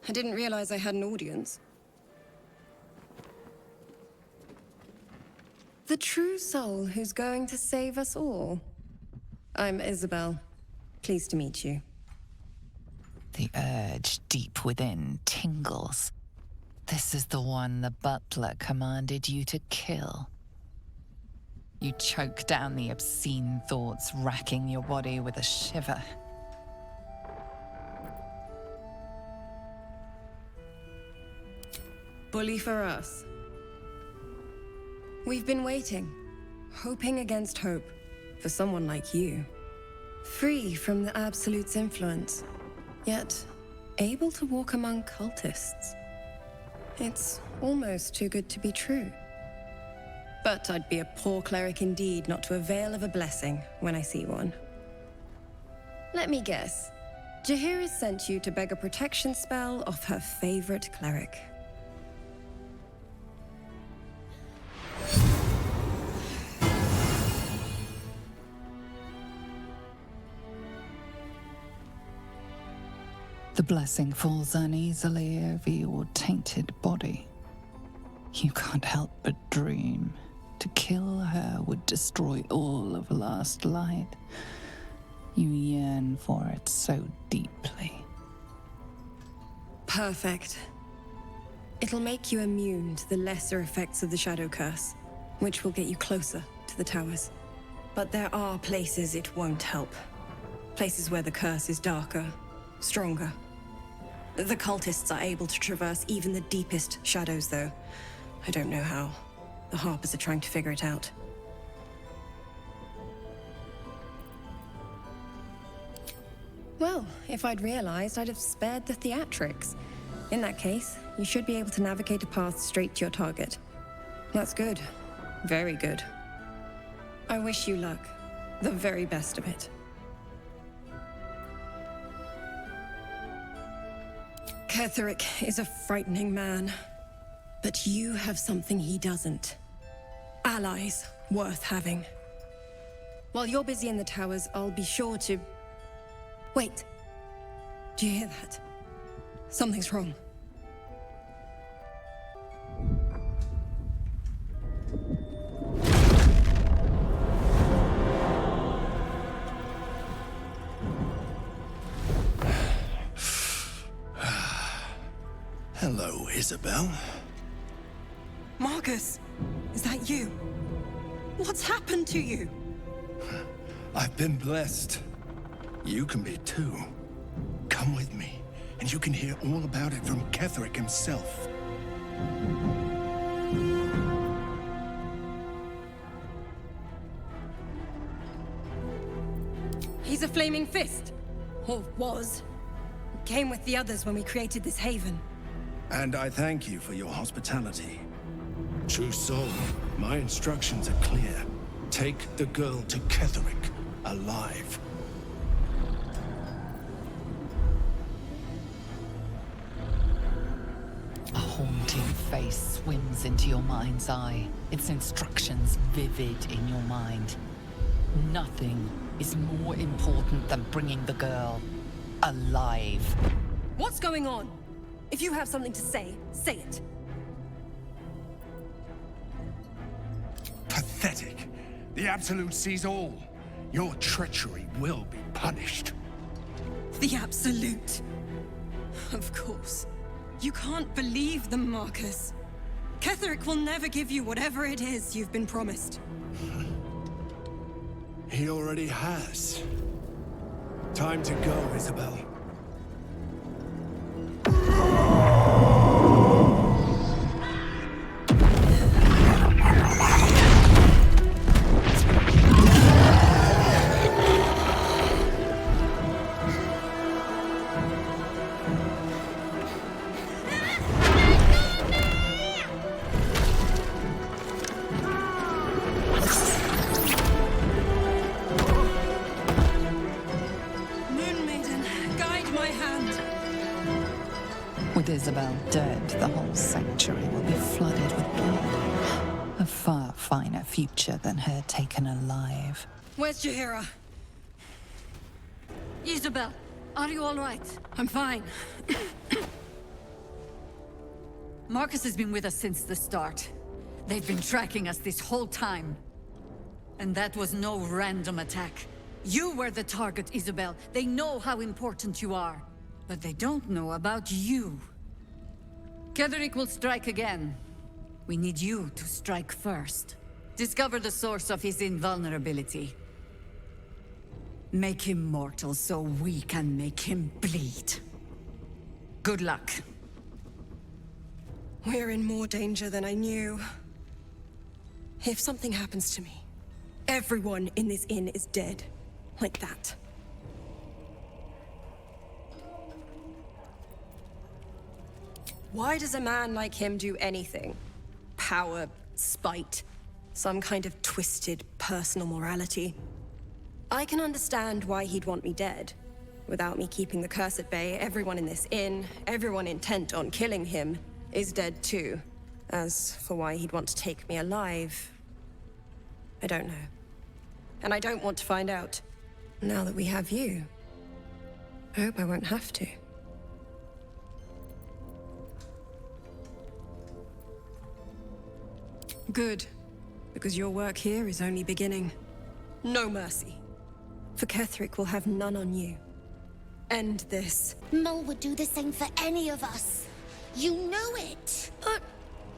I didn't realize I had an audience. The true soul who's going to save us all. I'm Isabel. Pleased to meet you. The urge deep within tingles. This is the one the butler commanded you to kill. You choke down the obscene thoughts racking your body with a shiver. Bully for us. We've been waiting, hoping against hope, for someone like you. Free from the Absolute's influence, yet able to walk among cultists. It's almost too good to be true. But I'd be a poor cleric indeed not to avail of a blessing when I see one. Let me guess. Jaheira sent you to beg a protection spell off her favorite cleric. The blessing falls uneasily over your tainted body. You can't help but dream. To kill her would destroy all of last light. You yearn for it so deeply. Perfect. It'll make you immune to the lesser effects of the Shadow Curse, which will get you closer to the towers. But there are places it won't help. Places where the curse is darker, stronger. The cultists are able to traverse even the deepest shadows, though. I don't know how. The Harpers are trying to figure it out. Well, if I'd realized, I'd have spared the theatrics. In that case, you should be able to navigate a path straight to your target. That's good. Very good. I wish you luck. The very best of it. Ketheric is a frightening man. But you have something he doesn't. Allies worth having. While you're busy in the towers, I'll be sure to... Wait. Do you hear that? Something's wrong. Hello, Isabel. Marcus, is that you? What's happened to you? I've been blessed. You can be too. Come with me, and you can hear all about it from Ketheric himself. He's a flaming fist. Or was. Came with the others when we created this haven. And I thank you for your hospitality. True soul, my instructions are clear. Take the girl to Ketheric, alive. A haunting face swims into your mind's eye, its instructions vivid in your mind. Nothing is more important than bringing the girl alive. What's going on? If you have something to say, say it. Pathetic. The Absolute sees all. Your treachery will be punished. The Absolute. Of course. You can't believe them, Marcus. Ketheric will never give you whatever it is you've been promised. He already has. Time to go, Isabel. With Isabel dead, the whole sanctuary will be flooded with blood. A far finer future than her taken alive. Where's Jaheira? Isabel, are you all right? I'm fine. Marcus has been with us since the start. They've been tracking us this whole time. And that was no random attack. You were the target, Isabel. They know how important you are. But they don't know about you. Ketherick will strike again. We need you to strike first. Discover the source of his invulnerability. Make him mortal so we can make him bleed. Good luck. We're in more danger than I knew. If something happens to me, everyone in this inn is dead. Like that. Why does a man like him do anything? Power, spite, some kind of twisted personal morality. I can understand why he'd want me dead. Without me keeping the curse at bay, everyone in this inn, everyone intent on killing him, is dead too. As for why he'd want to take me alive, I don't know. And I don't want to find out. Now that we have you, I hope I won't have to. Good, because your work here is only beginning. No mercy. For Ketherick will have none on you. End this. Mol would do the same for any of us. You know it. But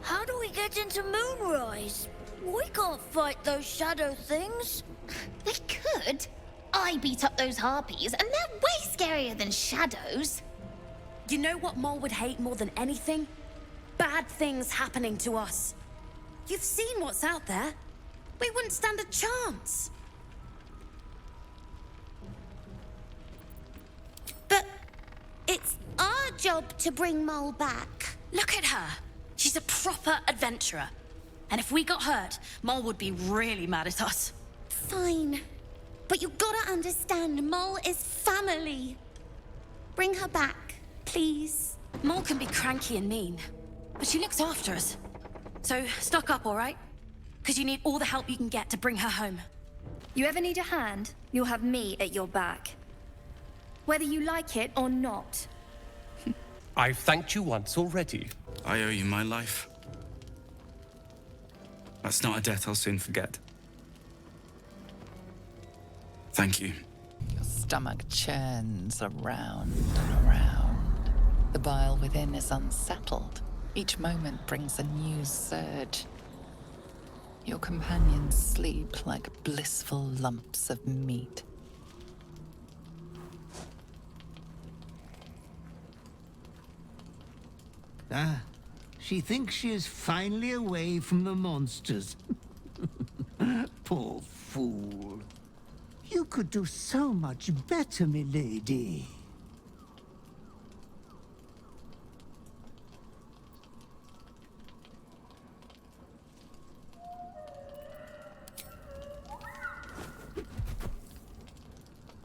how do we get into Moonrise? We can't fight those shadow things. We could. I beat up those harpies, and they're way scarier than shadows. You know what Mol would hate more than anything? Bad things happening to us. You've seen what's out there. We wouldn't stand a chance. But it's our job to bring Mol back. Look at her. She's a proper adventurer. And if we got hurt, Mol would be really mad at us. Fine. But you gotta understand, Mol is family. Bring her back, please. Mol can be cranky and mean, but she looks after us. So stock up, all right? Because you need all the help you can get to bring her home. You ever need a hand, you'll have me at your back. Whether you like it or not. I've thanked you once already. I owe you my life. That's not a debt I'll soon forget. Thank you. Your stomach churns around and around. The bile within is unsettled. Each moment brings a new surge. Your companions sleep like blissful lumps of meat. Ah, she thinks she is finally away from the monsters. Poor fool. You could do so much better, milady.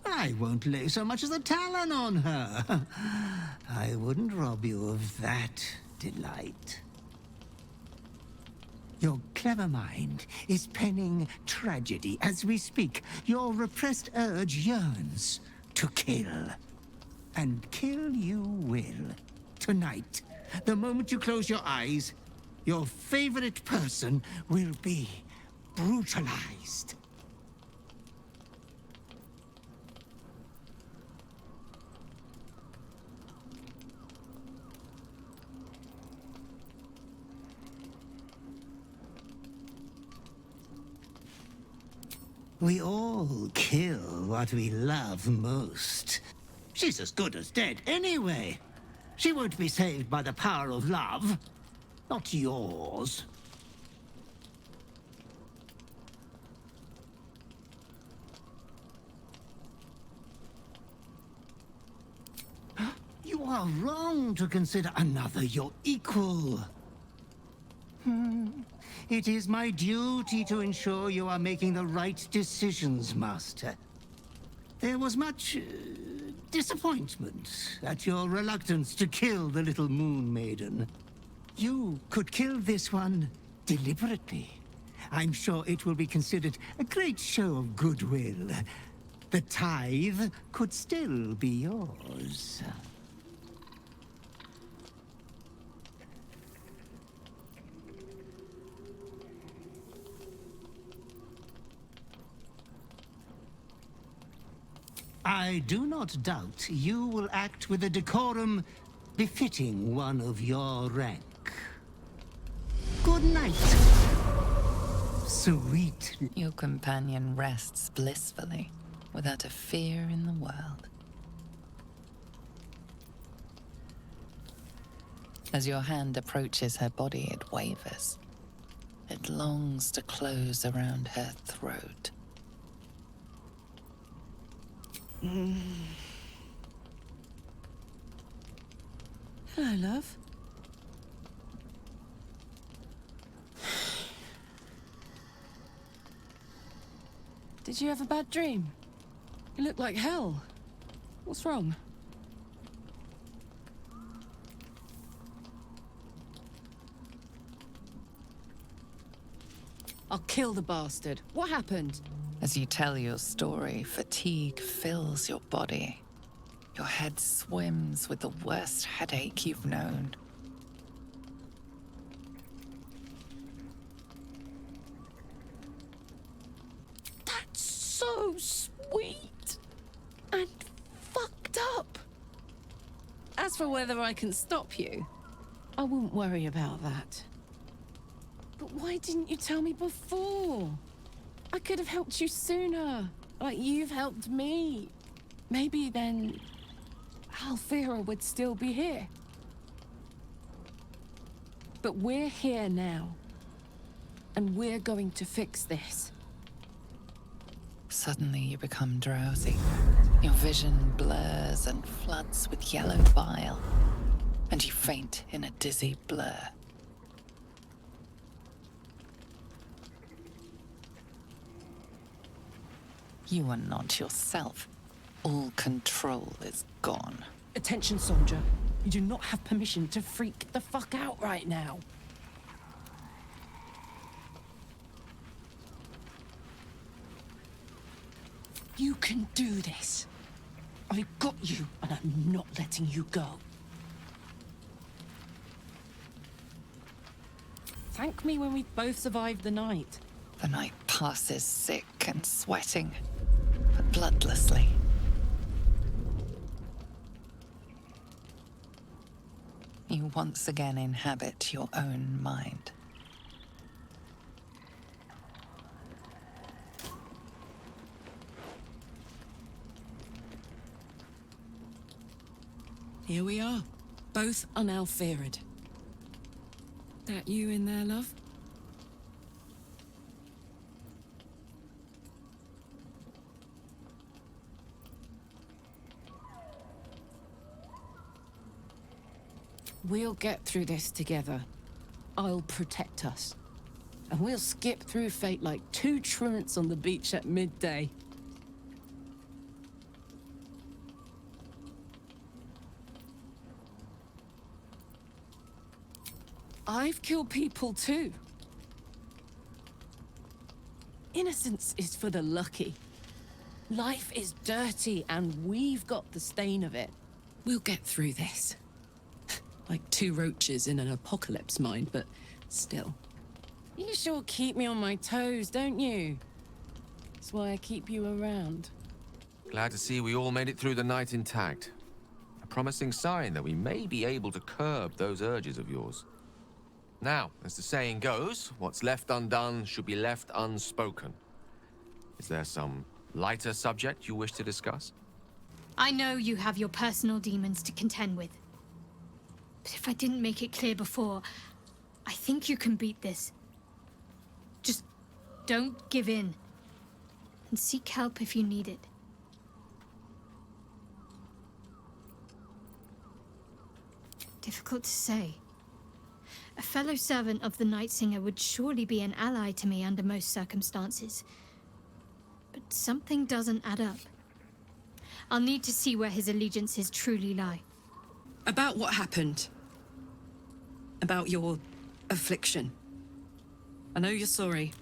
I won't lay so much as a talon on her. I wouldn't rob you of that delight. Your clever mind is penning tragedy as we speak. Your repressed urge yearns to kill. And kill you will. Tonight, the moment you close your eyes, your favorite person will be brutalized. We all kill what we love most. She's as good as dead anyway. She won't be saved by the power of love. Not yours. You are wrong to consider another your equal. It is my duty to ensure you are making the right decisions, Master. There was much disappointment at your reluctance to kill the little Moon Maiden. You could kill this one deliberately. I'm sure it will be considered a great show of goodwill. The tithe could still be yours. I do not doubt you will act with a decorum befitting one of your rank. Good night, sweet. Your companion rests blissfully, without a fear in the world. As your hand approaches her body, it wavers. It longs to close around her throat. Hello, love. Did you have a bad dream? You look like hell. What's wrong? I'll kill the bastard. What happened? As you tell your story, fatigue fills your body. Your head swims with the worst headache you've known. That's so sweet and fucked up. As for whether I can stop you, I wouldn't worry about that. But why didn't you tell me before? I could have helped you sooner, like you've helped me. Maybe then Alfira would still be here. But we're here now, and we're going to fix this. Suddenly you become drowsy. Your vision blurs and floods with yellow bile, and you faint in a dizzy blur. You are not yourself. All control is gone. Attention, soldier. You do not have permission to freak the fuck out right now. You can do this. I've got you, and I'm not letting you go. Thank me when we've both survived the night. The night passes sick and sweating, but bloodlessly. You once again inhabit your own mind. Here we are, both unalfered. That you in there, love? We'll get through this together. I'll protect us. And we'll skip through fate like two truants on the beach at midday. I've killed people too. Innocence is for the lucky. Life is dirty and we've got the stain of it. We'll get through this. Like two roaches in an apocalypse, mind, but still. You sure keep me on my toes, don't you? That's why I keep you around. Glad to see we all made it through the night intact. A promising sign that we may be able to curb those urges of yours. Now, as the saying goes, what's left undone should be left unspoken. Is there some lighter subject you wish to discuss? I know you have your personal demons to contend with. But if I didn't make it clear before, I think you can beat this. Just don't give in. And seek help if you need it. Difficult to say. A fellow servant of the Night Singer would surely be an ally to me under most circumstances. But something doesn't add up. I'll need to see where his allegiances truly lie. About what happened. About your affliction. I know you're sorry.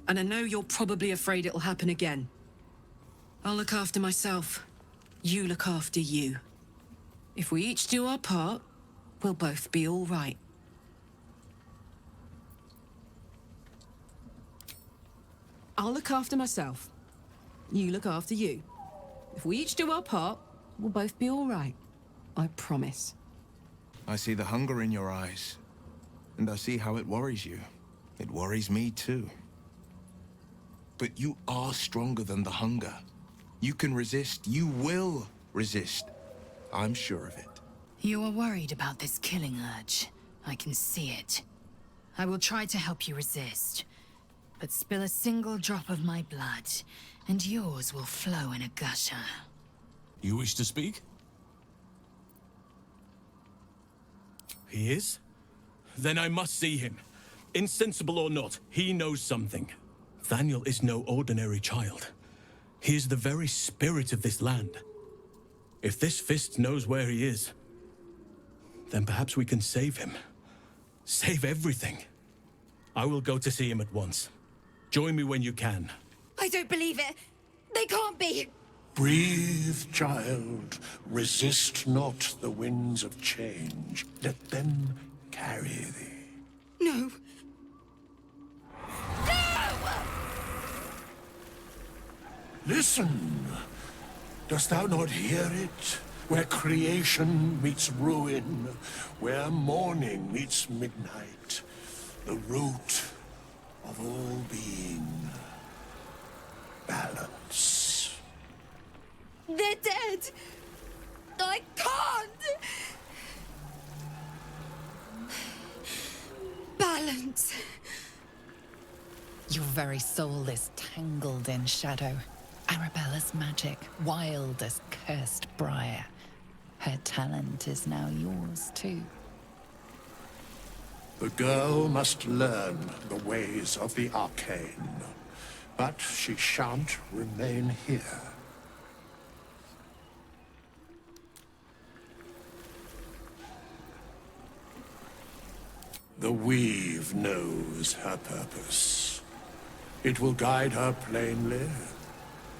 And I know you're probably afraid it'll happen again. I'll look after myself. You look after you. If we each do our part, we'll both be all right. I'll look after myself. You look after you. If we each do our part, we'll both be all right. I promise. I see the hunger in your eyes, and I see how it worries you. It worries me too. But you are stronger than the hunger. You can resist. You will resist. I'm sure of it. You are worried about this killing urge. I can see it. I will try to help you resist. But spill a single drop of my blood, and yours will flow in a gusher. You wish to speak? He is? Then I must see him. Insensible or not, he knows something. Thaniel is no ordinary child. He is the very spirit of this land. If this fist knows where he is, then perhaps we can save him. Save everything. I will go to see him at once. Join me when you can. I don't believe it. They can't be. Breathe, child. Resist not the winds of change. Let them carry thee. No. Listen. Dost thou not hear it? Where creation meets ruin, where morning meets midnight, the root of all being. Balance. They're dead. I can't. Balance. Your very soul is tangled in shadow. Arabella's magic, wild as cursed briar. Her talent is now yours, too. The girl must learn the ways of the arcane, but she shan't remain here. The weave knows her purpose. It will guide her plainly,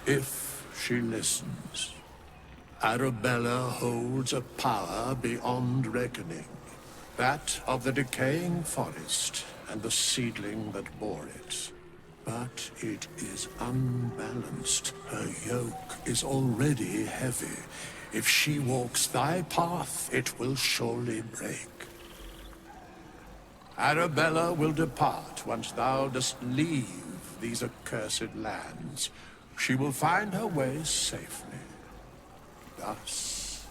if she listens. Arabella holds a power beyond reckoning, that of the decaying forest and the seedling that bore it. But it is unbalanced. Her yoke is already heavy. If she walks thy path, it will surely break. Arabella will depart once thou dost leave these accursed lands. She will find her way safely. Thus,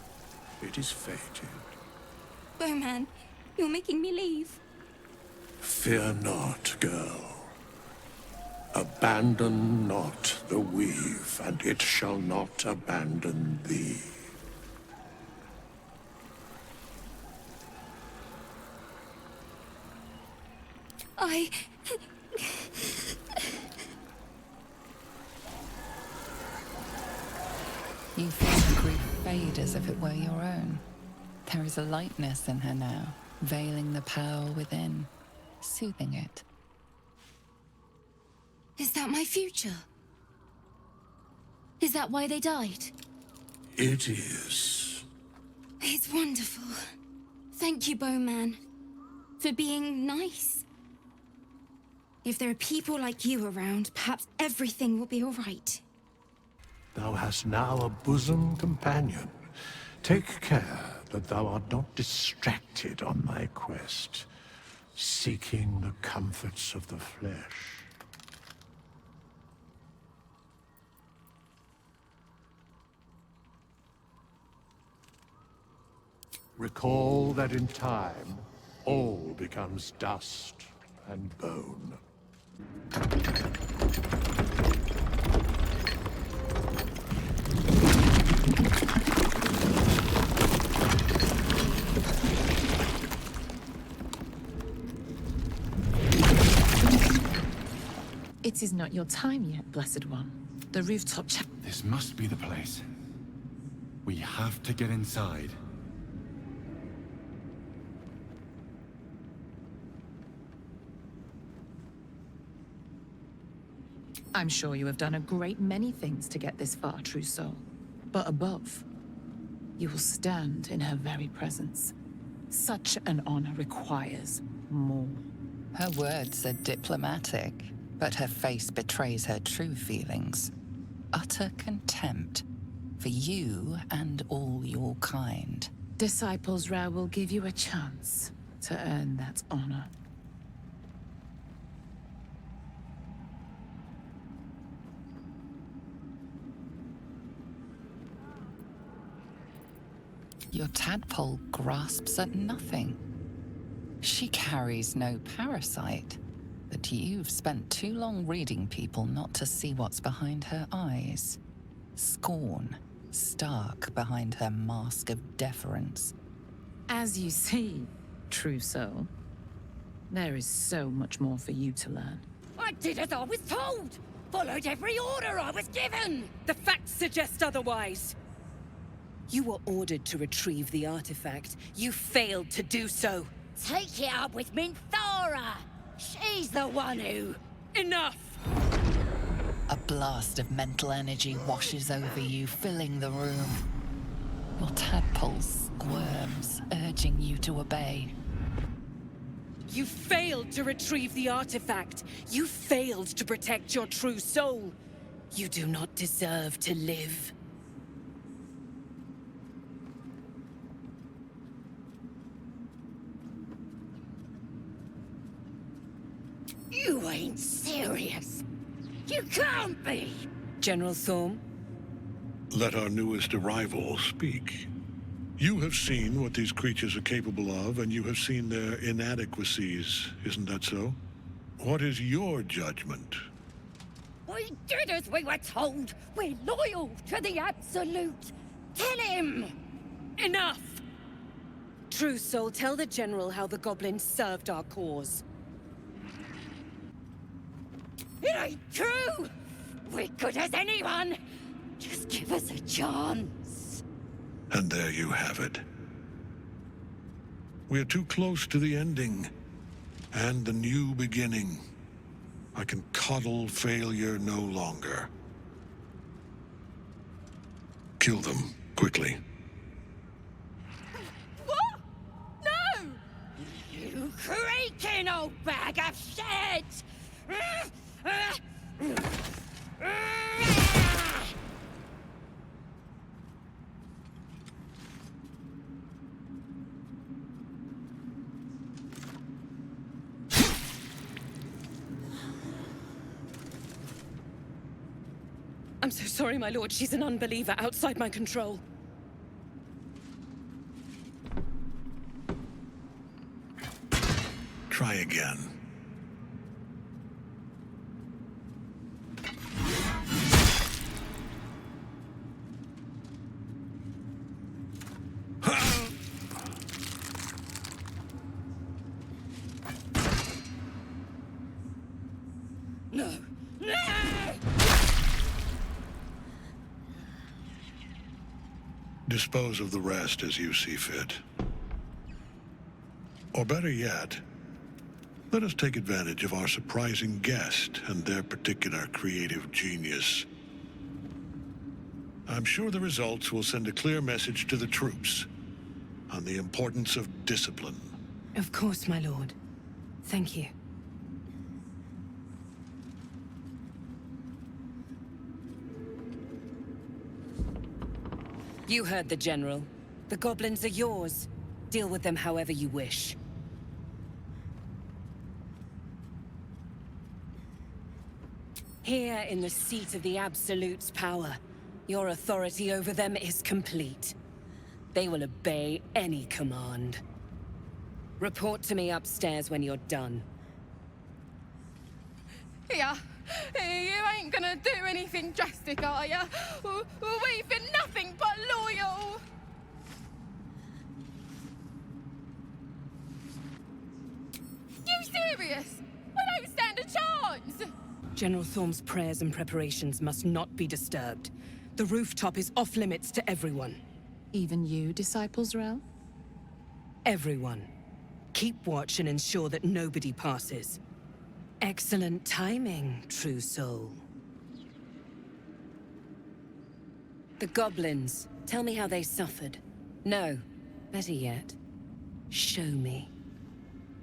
it is fated. Bowman, you're making me leave. Fear not, girl. Abandon not the weave, and it shall not abandon thee. You feel the grief fade as if it were your own. There is a lightness in her now, veiling the power within, soothing it. Is that my future? Is that why they died? It is. It's wonderful. Thank you, Bowman, for being nice. If there are people like you around, perhaps everything will be all right. Thou hast now a bosom companion. Take care that thou art not distracted on thy quest, seeking the comforts of the flesh. Recall that in time, all becomes dust and bone. It is not your time yet, Blessed One. The rooftop This must be the place. We have to get inside. I'm sure you have done a great many things to get this far, true soul. But above, you will stand in her very presence. Such an honor requires more. Her words are diplomatic, but her face betrays her true feelings. Utter contempt for you and all your kind. Disciples Ra will give you a chance to earn that honor. Your tadpole grasps at nothing. She carries no parasite, but you've spent too long reading people not to see what's behind her eyes. Scorn, stark behind her mask of deference. As you see, true soul, there is so much more for you to learn. I did as I was told! Followed every order I was given! The facts suggest otherwise. You were ordered to retrieve the artifact. You failed to do so. Take it up with Minthara! She's the one who... Enough! A blast of mental energy washes over you, filling the room. Your tadpole squirms, urging you to obey. You failed to retrieve the artifact. You failed to protect your true soul. You do not deserve to live. You ain't serious. You can't be! General Thorm? Let our newest arrival speak. You have seen what these creatures are capable of, and you have seen their inadequacies, isn't that so? What is your judgment? We did as we were told! We're loyal to the Absolute! Tell him! Enough! True Soul, tell the General how the goblins served our cause. It ain't true! We're good as anyone! Just give us a chance. And there you have it. We're too close to the ending, and the new beginning. I can coddle failure no longer. Kill them, quickly. What? No! You creaking old bag of shit! I'm so sorry, my lord. She's an unbeliever outside my control. Try again. No! No! Dispose of the rest as you see fit. Or better yet, let us take advantage of our surprising guest and their particular creative genius. I'm sure the results will send a clear message to the troops on the importance of discipline. Of course, my lord. Thank you. You heard the General. The goblins are yours. Deal with them however you wish. Here in the seat of the Absolute's power, your authority over them is complete. They will obey any command. Report to me upstairs when you're done. Yeah, you ain't gonna do anything drastic, are ya? We've been nothing but loyal! You serious? We don't stand a chance! General Thorm's prayers and preparations must not be disturbed. The rooftop is off limits to everyone. Even you, Disciples Rel? Everyone. Keep watch and ensure that nobody passes. Excellent timing, true soul. The goblins. Tell me how they suffered. No, better yet, show me.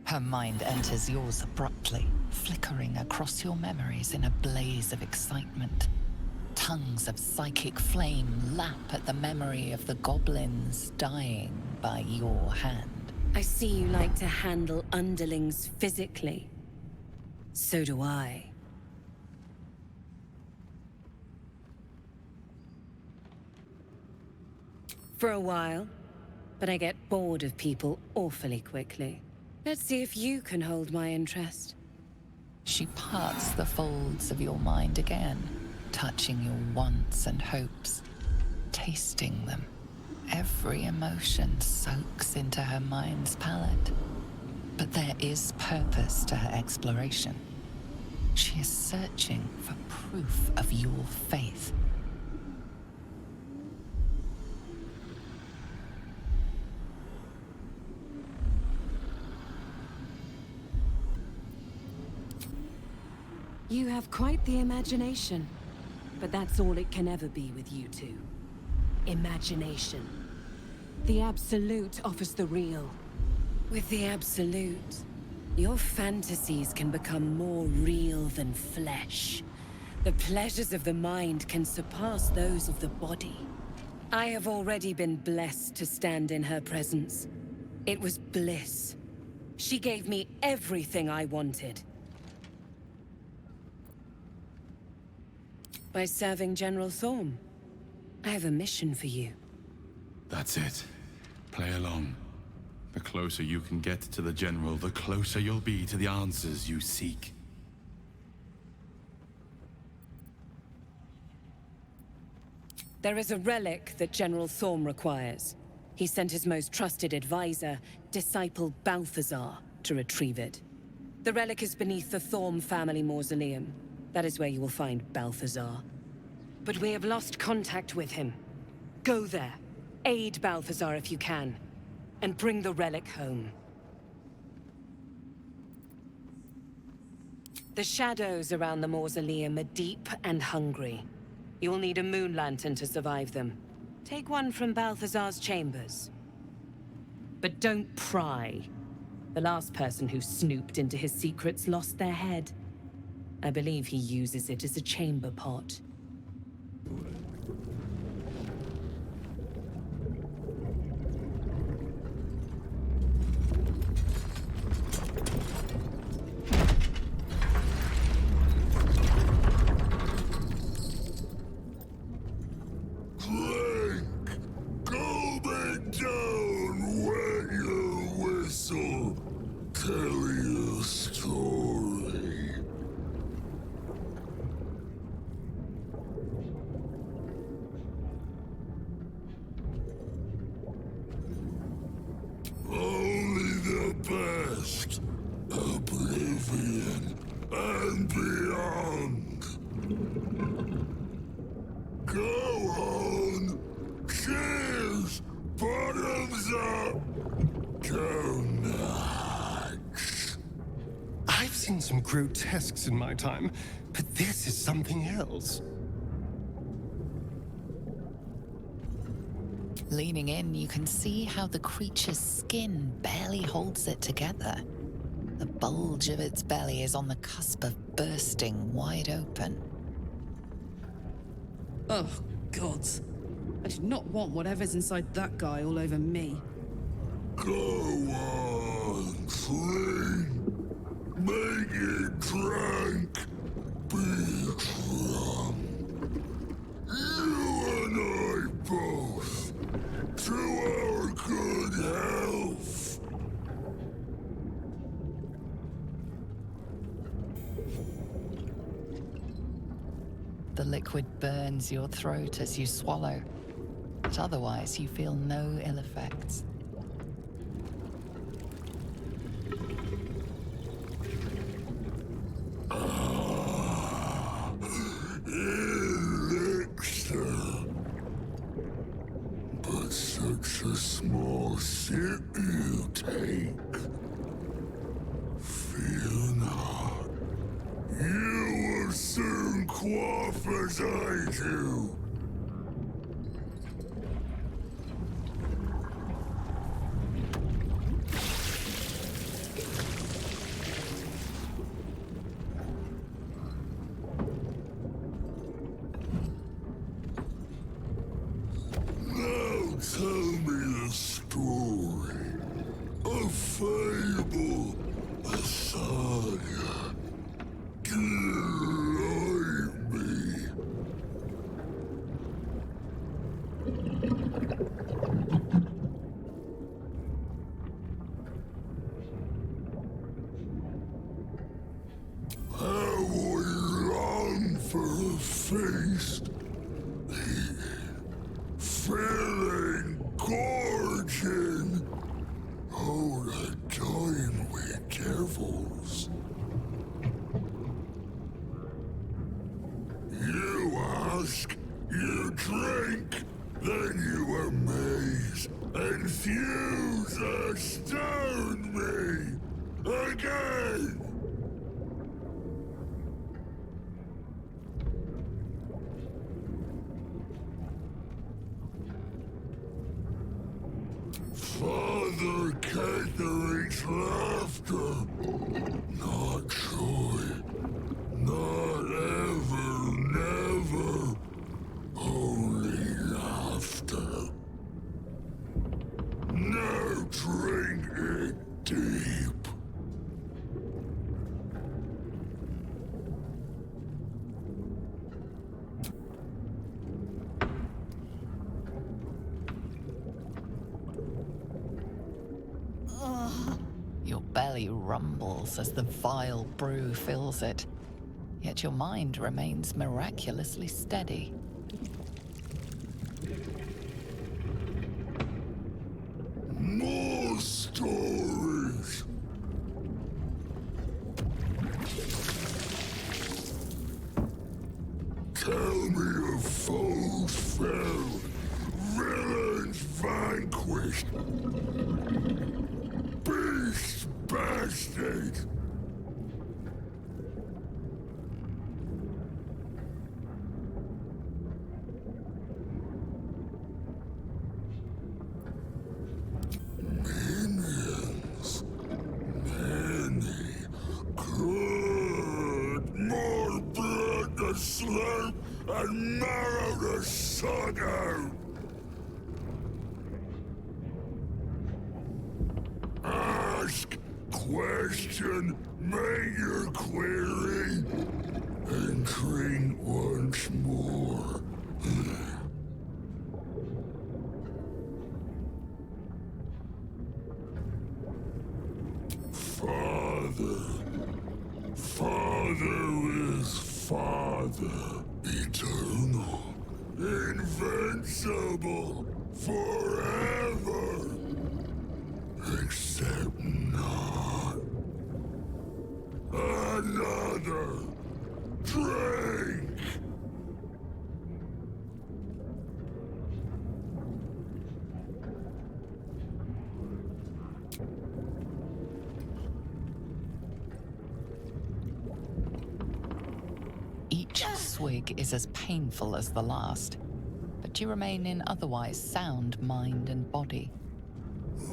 Her mind enters yours abruptly, flickering across your memories in a blaze of excitement. Tongues of psychic flame lap at the memory of the goblins dying by your hand. I see you like to handle underlings physically. So do I. For a while, but I get bored of people awfully quickly. Let's see if you can hold my interest. She parts the folds of your mind again, touching your wants and hopes, tasting them. Every emotion soaks into her mind's palette. But there is purpose to her exploration. She is searching for proof of your faith. You have quite the imagination, but that's all it can ever be with you two. Imagination. The Absolute offers the real. With the Absolute, your fantasies can become more real than flesh. The pleasures of the mind can surpass those of the body. I have already been blessed to stand in her presence. It was bliss. She gave me everything I wanted. By serving General Thorm, I have a mission for you. That's it. Play along. The closer you can get to the General, the closer you'll be to the answers you seek. There is a relic that General Thorm requires. He sent his most trusted advisor, disciple Balthazar, to retrieve it. The relic is beneath the Thorm family mausoleum. That is where you will find Balthazar. But we have lost contact with him. Go there, aid Balthazar if you can, and bring the relic home. The shadows around the mausoleum are deep and hungry. You'll need a moon lantern to survive them. Take one from Balthazar's chambers. But don't pry. The last person who snooped into his secrets lost their head. I believe he uses it as a chamber pot. Go back down when you whistle. Tell your story. Only the best. Oblivion and beyond. Go on. Cheers. Bottoms up. Go nuts. I've seen some grotesques in my time, but this is something else. Leaning in, you can see how the creature's skin barely holds it together. The bulge of its belly is on the cusp of bursting wide open. Oh, gods. I do not want whatever's inside that guy all over me. Go on, clean. Make it drunk. Be drunk. You and I both. To our good health. The liquid burns your throat as you swallow, but otherwise you feel no ill effects. Elixir. But such a small sip you take. Fear not. You will soon quaff as I do. Then you amaze, enthuse, astound me! Again! Father Catherine's laughter. Not joy. Not ever, never. Only laughter. Now drink it deep. Your belly rumbles as the vile brew fills it, yet your mind remains miraculously steady. More stories. Tell me of foes felled, villains vanquished, beasts bastard. Minions, many, good, more blood to slurp and marrow to suck out. Ask, question, make your query, and drink once more. Father is Father, eternal, invincible, forever, except not. Another drink. Each swig is as painful as the last, but you remain in otherwise sound mind and body. I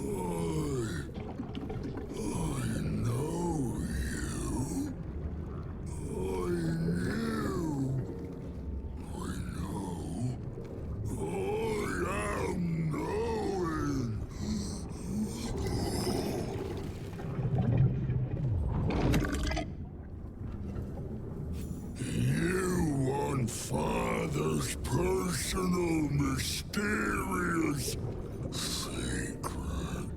know you. I knew. I know. I am knowing. You want Father's personal, mysterious secret.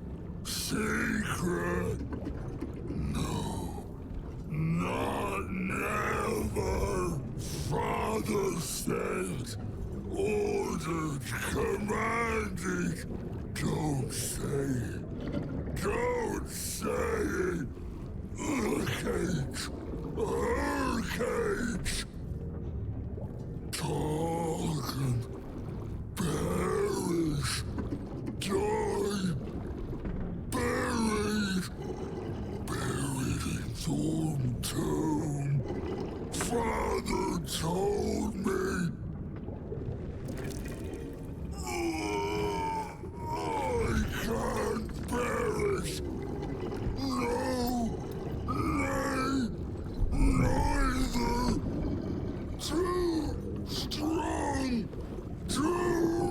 Secret? No. Not never. Father said, ordered, commanded. Don't say it. Don't say it. Cage. Cage. Talk and perish. Die. Buried. Buried in Thorn Tomb. Father told me. I can't perish. No. Nay. Neither. Too strong. Too.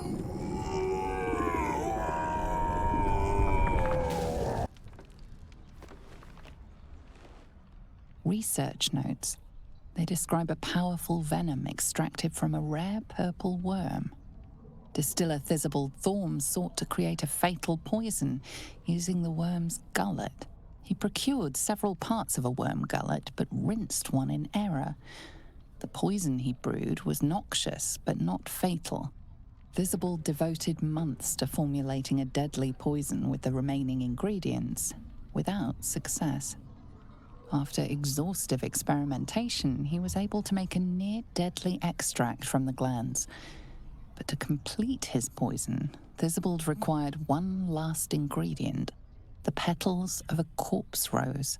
Research notes. They describe a powerful venom extracted from a rare purple worm. Distiller Thizabald Thorm sought to create a fatal poison using the worm's gullet. He procured several parts of a worm gullet, but rinsed one in error. The poison he brewed was noxious, but not fatal. Thizabald devoted months to formulating a deadly poison with the remaining ingredients, without success. After exhaustive experimentation, he was able to make a near-deadly extract from the glands. But to complete his poison, Thisbald required one last ingredient, the petals of a corpse rose.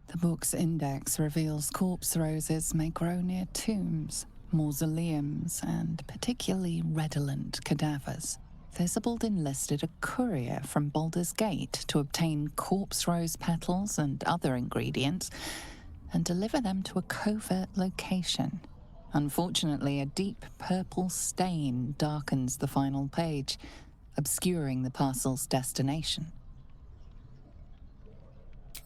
The book's index reveals corpse roses may grow near tombs, mausoleums, and particularly redolent cadavers. Thisbald enlisted a courier from Baldur's Gate to obtain corpse rose petals and other ingredients and deliver them to a covert location. Unfortunately, a deep purple stain darkens the final page, obscuring the parcel's destination.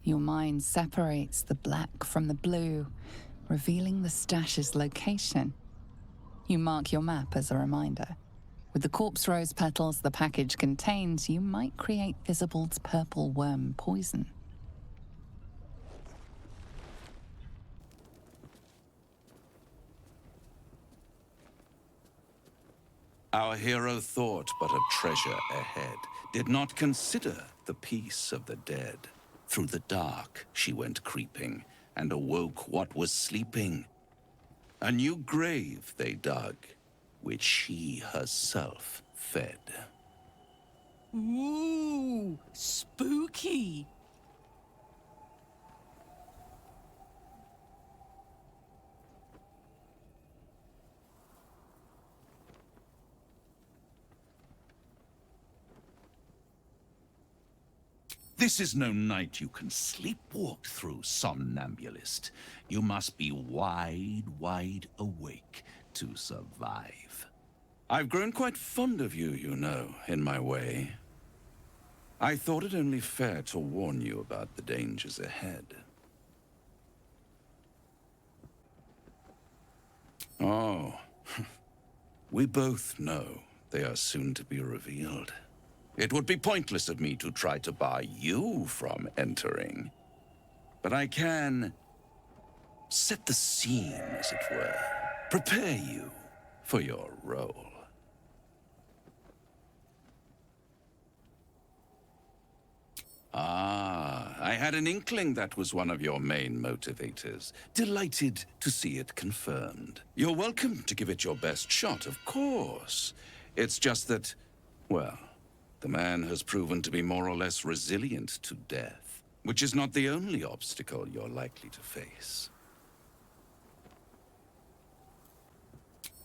Your mind separates the black from the blue, revealing the stash's location. You mark your map as a reminder. With the corpse rose petals the package contains, you might create Thisbald's purple worm poison. Our hero thought but a treasure ahead, did not consider the peace of the dead. Through the dark she went creeping, and awoke what was sleeping. A new grave they dug, which she herself fed. Ooh, spooky. This is no night you can sleepwalk through, somnambulist. You must be wide, wide awake to survive. I've grown quite fond of you, you know, in my way. I thought it only fair to warn you about the dangers ahead. Oh, we both know they are soon to be revealed. It would be pointless of me to try to bar you from entering. But I can set the scene, as it were. Prepare you for your role. Ah, I had an inkling that was one of your main motivators. Delighted to see it confirmed. You're welcome to give it your best shot, of course. It's just that, well, the man has proven to be more or less resilient to death, which is not the only obstacle you're likely to face.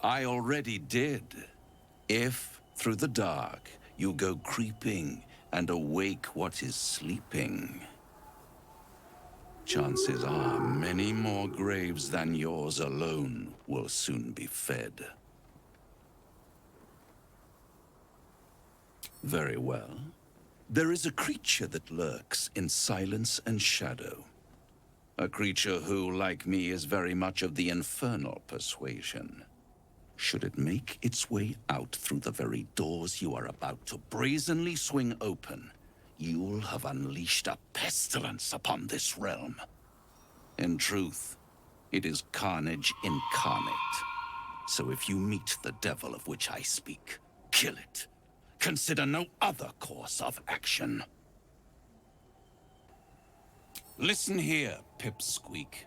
I already did. If, through the dark, you go creeping and awake what is sleeping, chances are many more graves than yours alone will soon be fed. Very well. There is a creature that lurks in silence and shadow. A creature who, like me, is very much of the infernal persuasion. Should it make its way out through the very doors you are about to brazenly swing open, you'll have unleashed a pestilence upon this realm. In truth, it is carnage incarnate. So if you meet the devil of which I speak, kill it. Consider no other course of action. Listen here, Pipsqueak.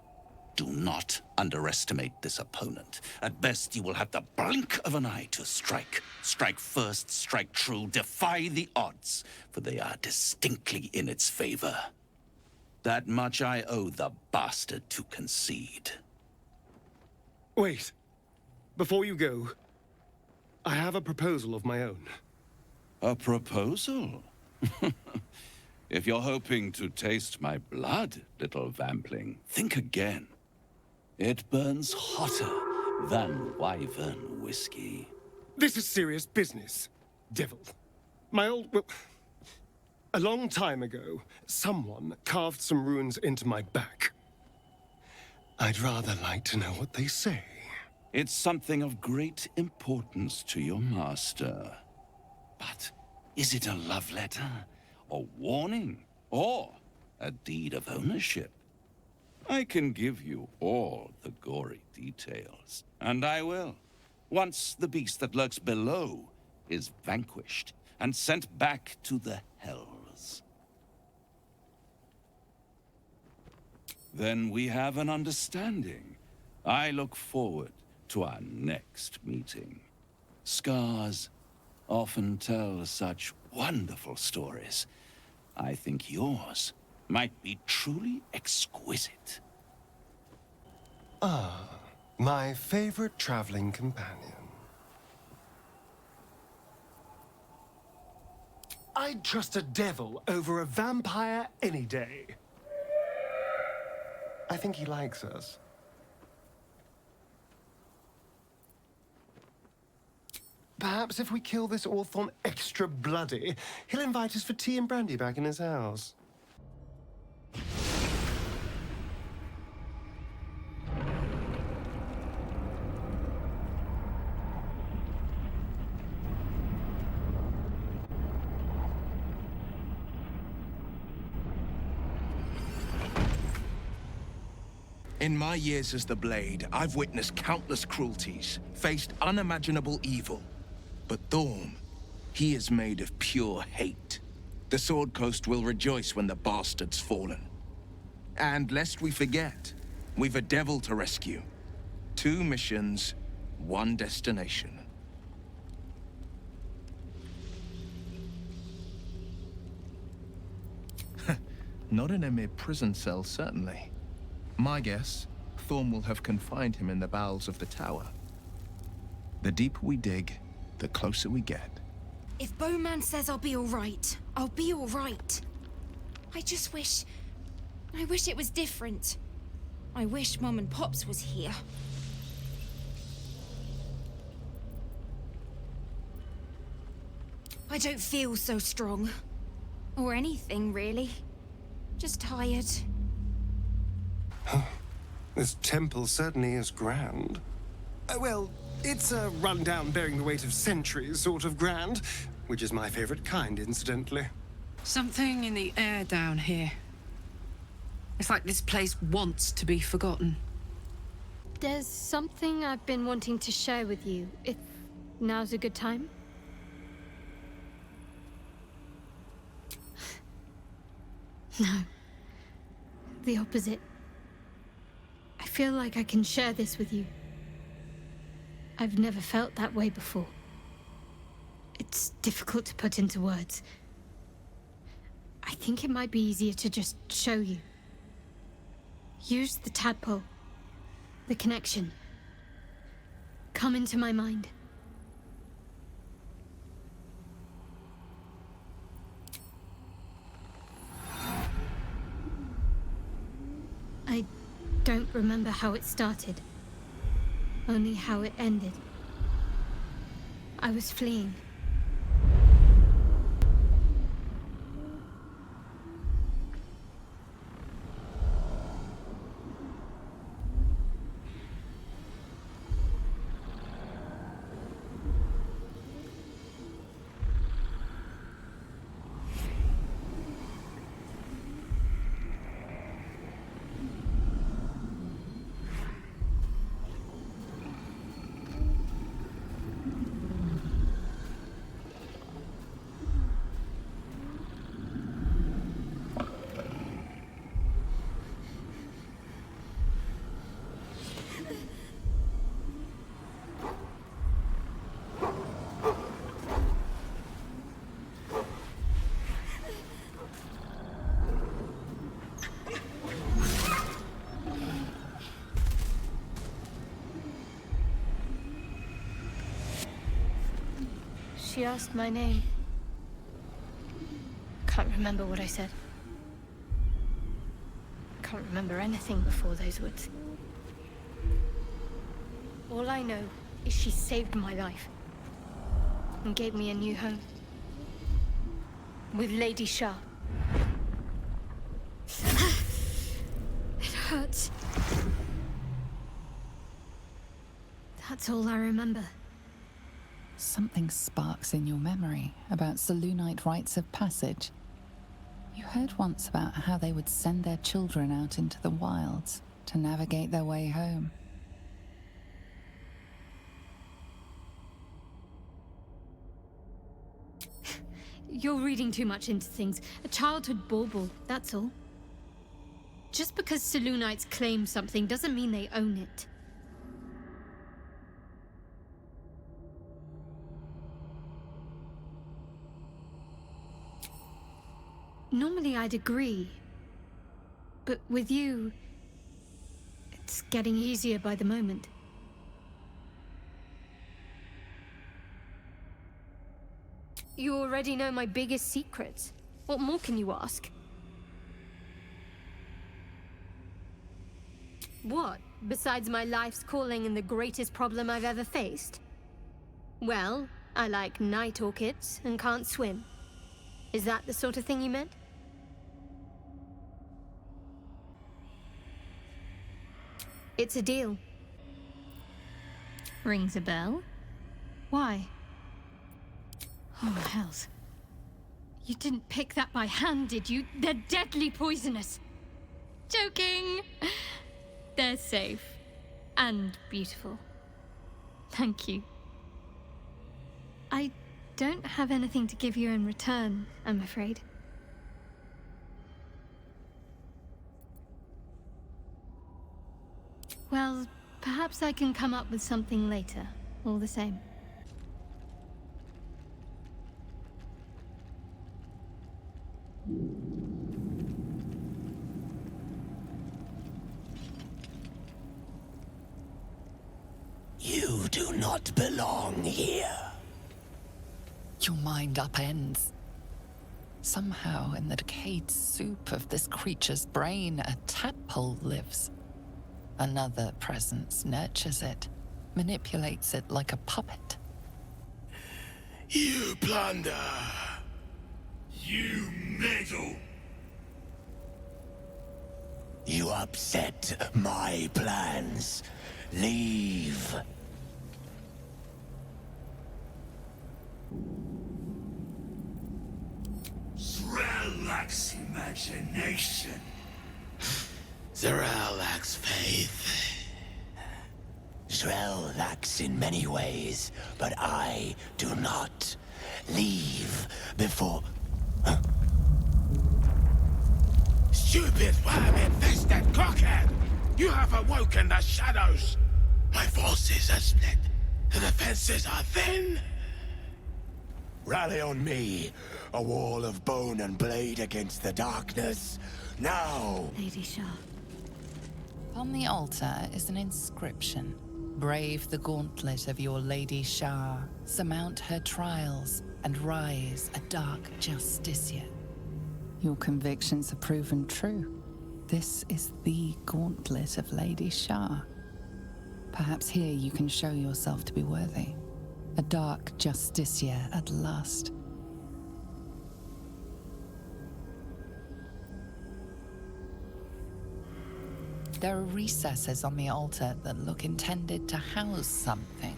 Do not underestimate this opponent. At best, you will have the blink of an eye to strike. Strike first, strike true, defy the odds, for they are distinctly in its favor. That much I owe the bastard to concede. Wait. Before you go, I have a proposal of my own. A proposal? If you're hoping to taste my blood, little vampling, think again. It burns hotter than wyvern whiskey. This is serious business, devil. Well, a long time ago, someone carved some runes into my back. I'd rather like to know what they say. It's something of great importance to your master. But is it a love letter, a warning, or a deed of ownership? I can give you all the gory details, and I will, once the beast that lurks below is vanquished and sent back to the hells. Then we have an understanding. I look forward to our next meeting. Scars often tell such wonderful stories. I think yours might be truly exquisite. Ah, my favorite traveling companion. I'd trust a devil over a vampire any day. I think he likes us. Perhaps if we kill this Orthon extra bloody, he'll invite us for tea and brandy back in his house. In my years as the Blade, I've witnessed countless cruelties, faced unimaginable evil. But Thorm, he is made of pure hate. The Sword Coast will rejoice when the bastard's fallen. And lest we forget, we've a devil to rescue. 2 missions, 1 destination. Not in a mere prison cell, certainly. My guess, Thorm will have confined him in the bowels of the tower. The deeper we dig, the closer we get. If Bowman says I'll be alright, I'll be alright. I just wish... I wish it was different. I wish Mum and Pops was here. I don't feel so strong. Or anything, really. Just tired. This temple certainly is grand. Well, it's a rundown bearing the weight of centuries sort of grand, which is my favorite kind, incidentally. Something in the air down here. It's like this place wants to be forgotten. There's something I've been wanting to share with you, if now's a good time. No. The opposite. I feel like I can share this with you. I've never felt that way before. It's difficult to put into words. I think it might be easier to just show you. Use the tadpole. The connection. Come into my mind. I don't remember how it started. Only how it ended. I was fleeing. She asked my name. Can't remember what I said. Can't remember anything before those words. All I know is she saved my life and gave me a new home with Lady Shah. It hurts. That's all I remember. Something sparks in your memory about Selûnite rites of passage. You heard once about how they would send their children out into the wilds to navigate their way home. You're reading too much into things. A childhood bauble, that's all. Just because Selûnites claim something doesn't mean they own it. Normally I'd agree. But with you, it's getting easier by the moment. You already know my biggest secrets. What more can you ask? What, besides my life's calling and the greatest problem I've ever faced? Well, I like night orchids and can't swim. Is that the sort of thing you meant? It's a deal. Rings a bell? Why? Oh, my health. You didn't pick that by hand, did you? They're deadly poisonous. Joking. They're safe. And beautiful. Thank you. I don't have anything to give you in return, I'm afraid. Well, perhaps I can come up with something later, all the same. You do not belong here. Your mind upends. Somehow, in the decayed soup of this creature's brain, a tadpole lives. Another presence nurtures it, manipulates it like a puppet. You plunder. You meddle. You upset my plans. Leave. Z'rell lacks imagination. Z'rell lacks faith. Z'rell lacks in many ways, but I do not. Leave before... Huh? Stupid worm-infested cockhead! You have awoken the shadows! My forces are split. The defenses are thin. Rally on me. A wall of bone and blade against the darkness. Now! Lady Shah. On the altar is an inscription. Brave the gauntlet of your Lady Shah. Surmount her trials and rise a dark justiciar. Your convictions are proven true. This is the gauntlet of Lady Shah. Perhaps here you can show yourself to be worthy. A dark justiciar at last. There are recesses on the altar that look intended to house something.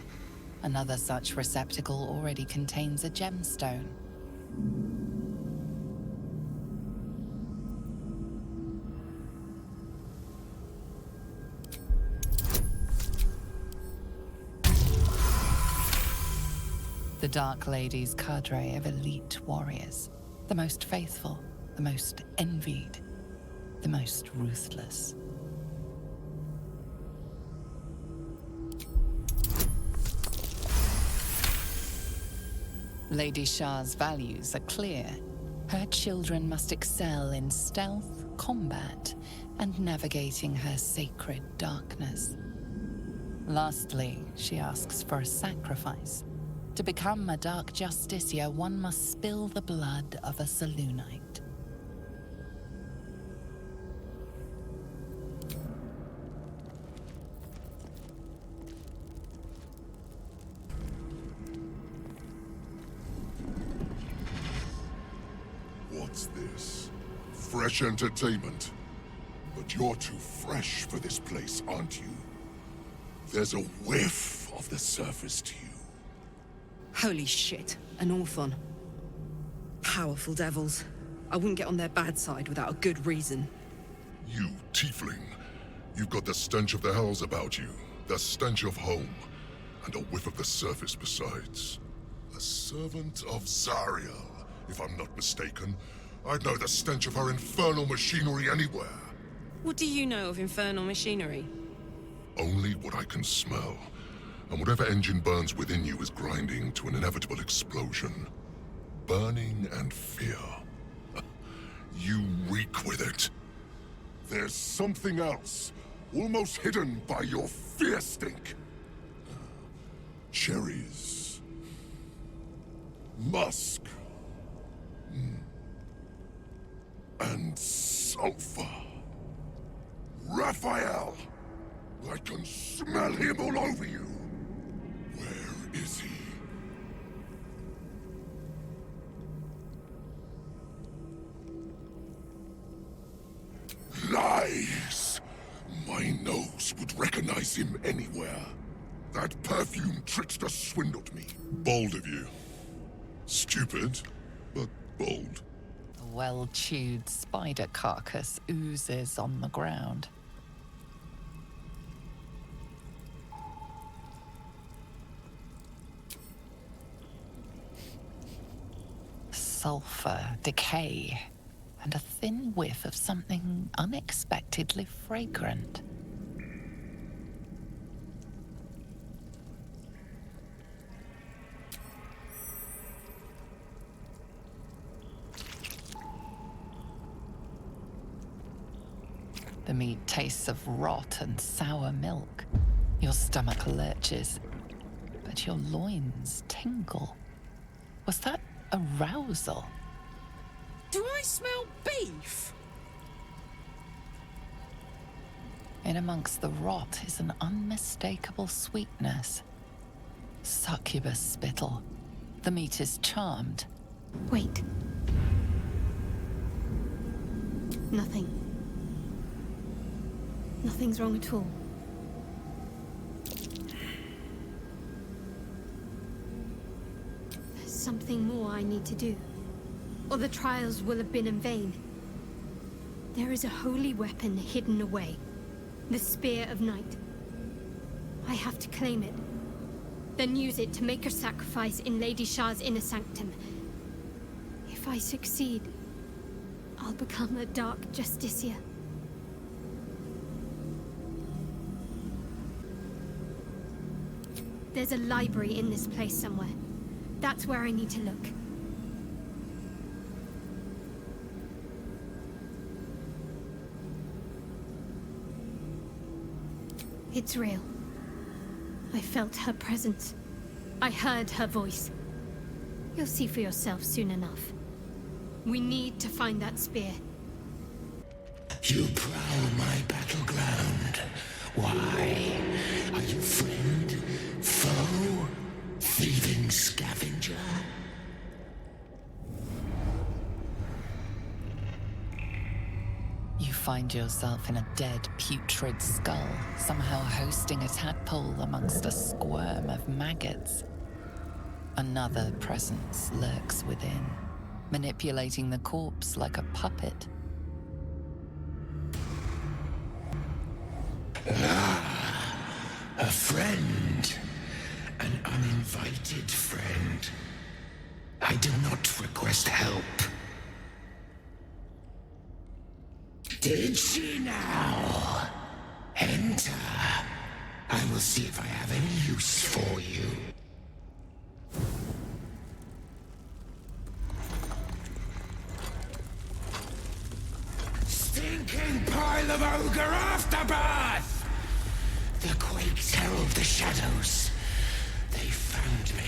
Another such receptacle already contains a gemstone. The Dark Lady's cadre of elite warriors. The most faithful, the most envied, the most ruthless. Lady Shah's values are clear. Her children must excel in stealth, combat, and navigating her sacred darkness. Lastly, she asks for a sacrifice. To become a Dark Justiciar, one must spill the blood of a Selûnite. What's this? Fresh entertainment? But you're too fresh for this place, aren't you? There's a whiff of the surface to you. Holy shit, an Orthon. Powerful devils. I wouldn't get on their bad side without a good reason. You, tiefling. You've got the stench of the hells about you. The stench of home. And a whiff of the surface besides. A servant of Zariel, if I'm not mistaken. I'd know the stench of her infernal machinery anywhere. What do you know of infernal machinery? Only what I can smell. And whatever engine burns within you is grinding to an inevitable explosion. Burning and fear. You reek with it. There's something else, almost hidden by your fear stink. Cherries. Musk. And sulfur. Raphael! I can smell him all over you. Where is he? Lies! My nose would recognize him anywhere. That perfume trickster swindled me. Bold of you. Stupid, but bold. A well-chewed spider carcass oozes on the ground. Sulfur, decay, and a thin whiff of something unexpectedly fragrant. The meat tastes of rot and sour milk. Your stomach lurches, but your loins tingle. Was that arousal? Do I smell beef? In amongst the rot is an unmistakable sweetness. Succubus spittle. The meat is charmed. Wait. Nothing. Nothing's wrong at all. There's something more I need to do, or the trials will have been in vain. There is a holy weapon hidden away, the Spear of Night. I have to claim it, then use it to make a sacrifice in Lady Shah's inner sanctum. If I succeed, I'll become a Dark Justicia. There's a library in this place somewhere. That's where I need to look. It's real. I felt her presence. I heard her voice. You'll see for yourself soon enough. We need to find that spear. You prowl my battleground. Why? Are you friend? Foe? Thieving scavenger? You find yourself in a dead, putrid skull, somehow hosting a tadpole amongst a squirm of maggots. Another presence lurks within, manipulating the corpse like a puppet. A friend. An uninvited friend. I do not request help. Did she now? Enter. I will see if I have any use for you. Stinking pile of ogre aftermath! The quakes herald the shadows. They found me.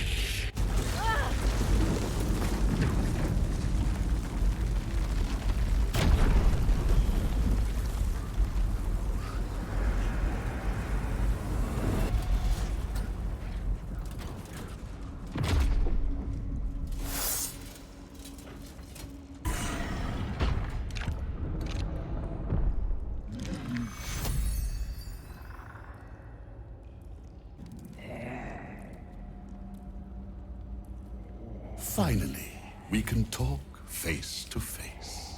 Finally, we can talk face to face.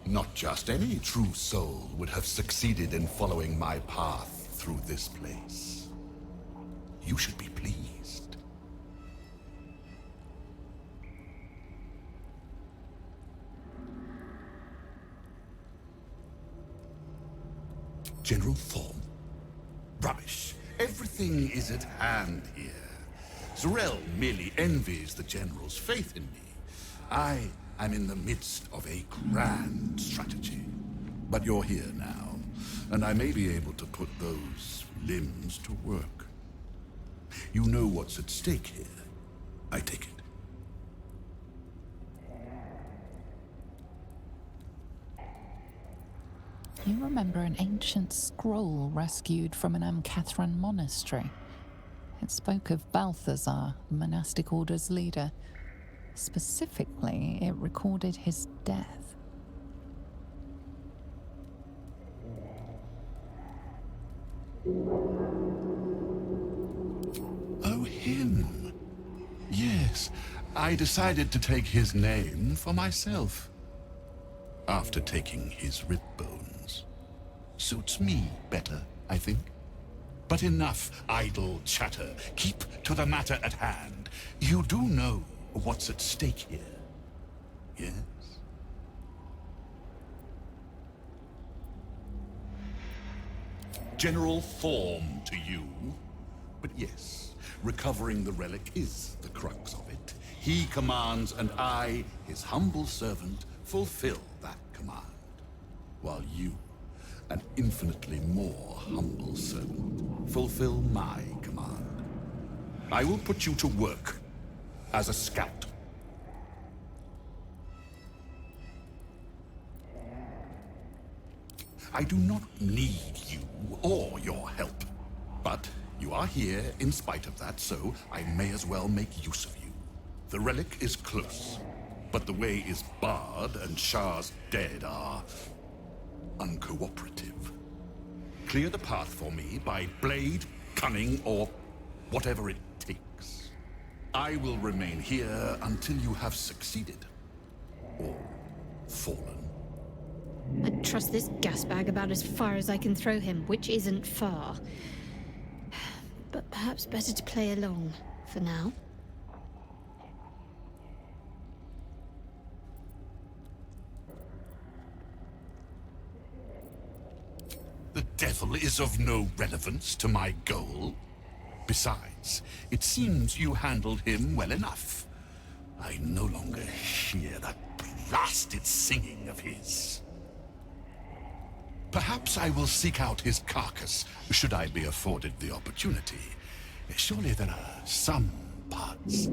Not just any true soul would have succeeded in following my path through this place. You should be pleased. General Thorm? Rubbish. Everything is at hand here. Zarel merely envies the General's faith in me. I I'm in the midst of a grand strategy. But you're here now, and I may be able to put those limbs to work. You know what's at stake here, I take it. You remember an ancient scroll rescued from an Amcathran monastery. It spoke of Balthazar, the monastic order's leader. Specifically, it recorded his death. Oh, him. Yes, I decided to take his name for myself. After taking his rib bones. Suits me better, I think. But enough idle chatter. Keep to the matter at hand. You do know what's at stake here, yes? General form to you. But yes, recovering the relic is the crux of it. He commands, and I, his humble servant, fulfill that command. While you, an infinitely more humble servant, fulfill my command. I will put you to work as a scout. I do not need you or your help. But you are here in spite of that, so I may as well make use of you. The relic is close, but the way is barred and Shah's dead are uncooperative. Clear the path for me by blade, cunning, or whatever it takes. I will remain here until you have succeeded. Or fallen. I'd trust this gas bag about as far as I can throw him, which isn't far. But perhaps better to play along for now. The devil is of no relevance to my goal. Besides, it seems you handled him well enough. I no longer hear that blasted singing of his. Perhaps I will seek out his carcass, should I be afforded the opportunity. Surely there are some parts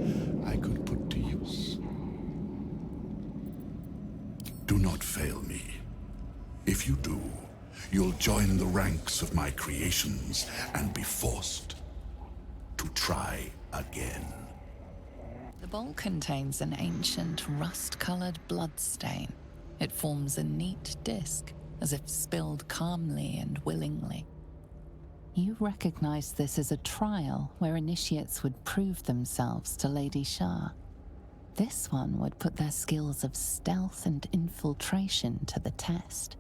I could put to use. Do not fail me. If you do, you'll join the ranks of my creations and be forced to try again. The bowl contains an ancient rust-colored bloodstain. It forms a neat disc, as if spilled calmly and willingly. You recognize this as a trial where initiates would prove themselves to Lady Shah. This one would put their skills of stealth and infiltration to the test.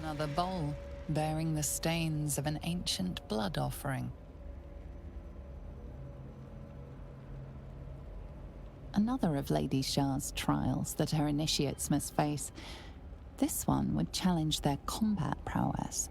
Another bowl, bearing the stains of an ancient blood offering. Another of Lady Shah's trials that her initiates must face. This one would challenge their combat prowess.